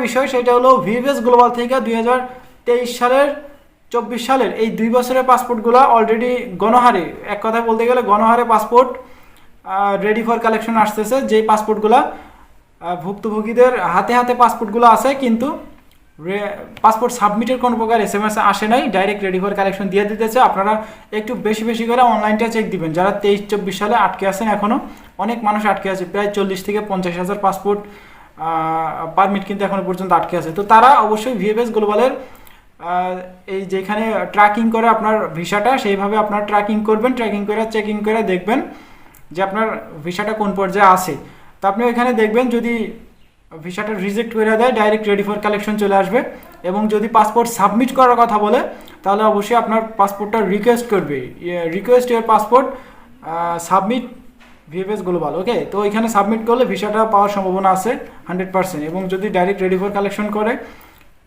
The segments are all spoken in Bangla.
বিষয় সেটা হলো ভিএফএস গ্লোবাল থেকে 2023 সালের 24 সালের এই 2 বছরের পাসপোর্টগুলো অলরেডি গণহারে, এক কথায় বলতে গেলে গণহারে পাসপোর্ট রেডি ফর কালেকশন আসতেছে। যেই পাসপোর্টগুলো ভুক্তভোগীদের হাতে হাতে পাসপোর্টগুলো আছে, কিন্তু পাসপোর্ট সাবমিটের কোনো প্রকার SMS আসে নাই, ডাইরেক্ট রেডি ফর কালেকশন দিয়ে দিতেছে। আপনারা একটু বেশি বেশি করে অনলাইনটা চেক দিবেন। যারা 23-24 সালে আটকে আছেন, এখনও অনেক মানুষ আটকে আছে, প্রায় 40 থেকে 50 হাজার পাসপোর্ট পারমিট কিন্তু এখনো পর্যন্ত আটকে আছে। তো তারা অবশ্যই ভিএফএস গ্লোবালের এই যেখানে ট্র্যাকিং করে আপনার ভিসাটা, সেইভাবে আপনার ট্র্যাকিং করবেন, ট্র্যাকিং করে চেকিং করে দেখবেন যে আপনার ভিসাটা কোন পর্যায়ে আছে। তো আপনি ওইখানে দেখবেন যদি ভিসাটা রিজেক্ট করে দেয়, ডাইরেক্ট রেডি ফর কালেকশন চলে আসবে। এবং যদি পাসপোর্ট সাবমিট করার কথা বলে, তাহলে অবশ্যই আপনার পাসপোর্টটা রিকোয়েস্ট করবে, request your passport submit VFS global. Okay, তো এখানে সাবমিট করলে ভিসাটা পাওয়ার সম্ভাবনা আছে 100%। এবং যদি ডাইরেক্ট রেডি ফর কালেকশন করে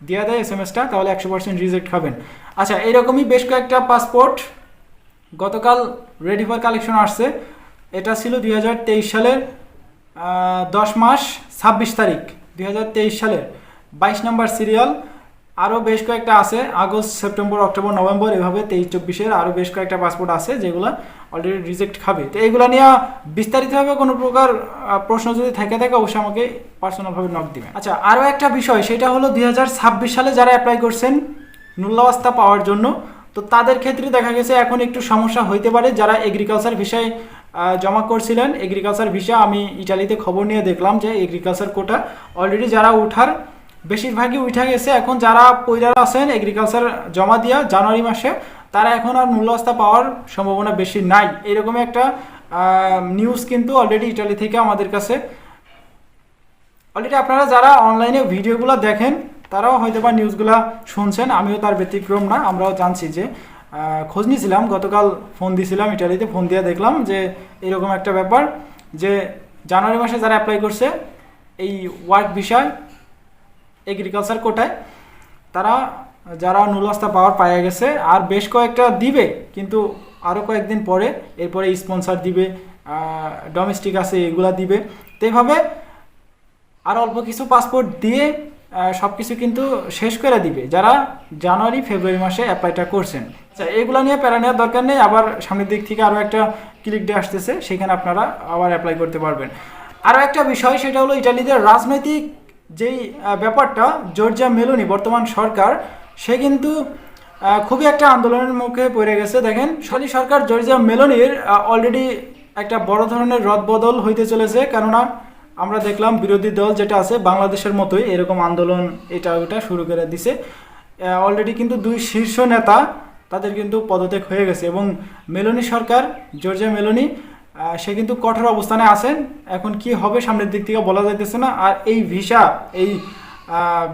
দেওয়া দেয় SMS-টা, তাহলে 100% রিজেক্ট হবেন। আচ্ছা, এইরকমই বেশ কয়েকটা পাসপোর্ট গতকাল রেডি ফর কালেকশন আসছে। এটা ছিল 2023 সালের 10 মাস 26 তারিখ 2023 সালের 22 নম্বর সিরিয়াল। আরও বেশ কয়েকটা আছে, আগস্ট, সেপ্টেম্বর, অক্টোবর, নভেম্বর, এভাবে 23-24-এর আরও বেশ কয়েকটা পাসপোর্ট আছে যেগুলো অলরেডি রিজেক্ট খাবে। তো এইগুলো নিয়ে বিস্তারিতভাবে কোনো প্রকার প্রশ্ন যদি থাকে অবশ্যই আমাকে পার্সোনালভাবে নক দিবেন। আচ্ছা, আরও একটা বিষয় সেটা হলো 2026 সালে যারা অ্যাপ্লাই করছেন নুল্লাওয়াস্তা পাওয়ার জন্য, তো তাদের ক্ষেত্রে দেখা গেছে এখন একটু সমস্যা হইতে পারে। যারা এগ্রিকালচার ভিসায় জমা করছিলেন, এগ্রিকালচার ভিসা, আমি ইটালিতে খবর নিয়ে দেখলাম যে এগ্রিকালচার কোটা অলরেডি যারা উঠার বেশিরভাগই উঠে গেছে। এখন যারা পয়লারা আছেন এগ্রিকালচার জমা দিয়া জানুয়ারি মাসে, তারা এখন আর নুল্লাওয়াস্তা পাওয়ার সম্ভাবনা বেশি নাই। এরকম একটা নিউজ কিন্তু অলরেডি ইটালি থেকে আমাদের কাছে অলরেডি, আপনারা যারা অনলাইনে ভিডিওগুলো দেখেন তারাও হয়তো বা নিউজগুলো শুনছেন, আমিও তার ব্যতিক্রম না। আমরাও জানছি যে খোঁজ নিয়েছিলাম, গতকাল ফোন দিয়েছিলাম ইটালিতে, ফোন দিয়ে দেখলাম যে এরকম একটা ব্যাপার যে জানুয়ারি মাসে যারা অ্যাপ্লাই করছে এই ওয়ার্ক ভিসায় এগ্রিকালচার কোটায়, তারা যারা নুল্লাওয়াস্তা পাওয়ার পাওয়া গেছে, আর বেশ কয়েকটা দিবে, কিন্তু আরও কয়েকদিন পরে, এরপরে স্পন্সার দিবে, ডোমেস্টিক আছে এগুলা দিবে। তো এইভাবে আর অল্প কিছু পাসপোর্ট দিয়ে সব কিছু কিন্তু শেষ করে দিবে যারা জানুয়ারি ফেব্রুয়ারি মাসে অ্যাপ্লাইটা করছেন। আচ্ছা, এগুলো নিয়ে প্যারা নেওয়ার দরকার নেই। আবার সামনের দিক থেকে আরও একটা ক্লিক ডে আসতেছে, সেখানে আপনারা আবার অ্যাপ্লাই করতে পারবেন। আরও একটা বিষয় সেটা হলো ইটালিতে রাজনৈতিক যেই ব্যাপারটা, জর্জিয়া মেলোনি বর্তমান সরকার, সে কিন্তু খুবই একটা আন্দোলনের মুখে পড়ে গেছে। দেখেন, ইটালি সরকার জর্জিয়া মেলোনির অলরেডি একটা বড় ধরনের রদবদল হইতে চলেছে। কেননা আমরা দেখলাম বিরোধী দল যেটা আছে বাংলাদেশের মতোই এরকম আন্দোলন এটা ওটা শুরু করে দিছে। অলরেডি কিন্তু 2 শীর্ষ নেতা তাদের কিন্তু পদত্যাগ হয়ে গেছে। এবং মেলোনি সরকার, জর্জিয়া মেলোনি, সে কিন্তু কঠোর অবস্থানে আছেন। এখন কি হবে সামনের দিক থেকে বলা যাইতেছে না। আর এই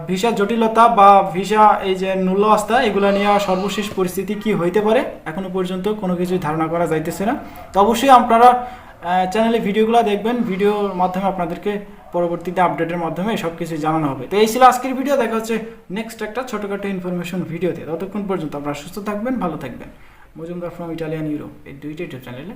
ভিসা জটিলতা বা ভিসা এই যে নুল্লাওয়াস্তা, এগুলো নিয়ে সর্বশেষ পরিস্থিতি কি হইতে পারে এখনো পর্যন্ত কোনো কিছুই ধারণা করা যাইতেছে না। তো অবশ্যই আপনারা চ্যানেলে ভিডিওগুলো দেখবেন, ভিডিওর মাধ্যমে আপনাদেরকে পরবর্তীতে আপডেটের মাধ্যমে সব কিছু জানানো হবে। তো এই ছিল আজকের ভিডিও। দেখা হচ্ছে নেক্সট একটা ছোটোখাটো ইনফরমেশন ভিডিওতে। ততক্ষণ পর্যন্ত আপনারা সুস্থ থাকবেন, ভালো থাকবেন। মজুমদার ফ্রম ইটালিয়ান ইউরোপ, এই 2টা ইউটিউব চ্যানেলে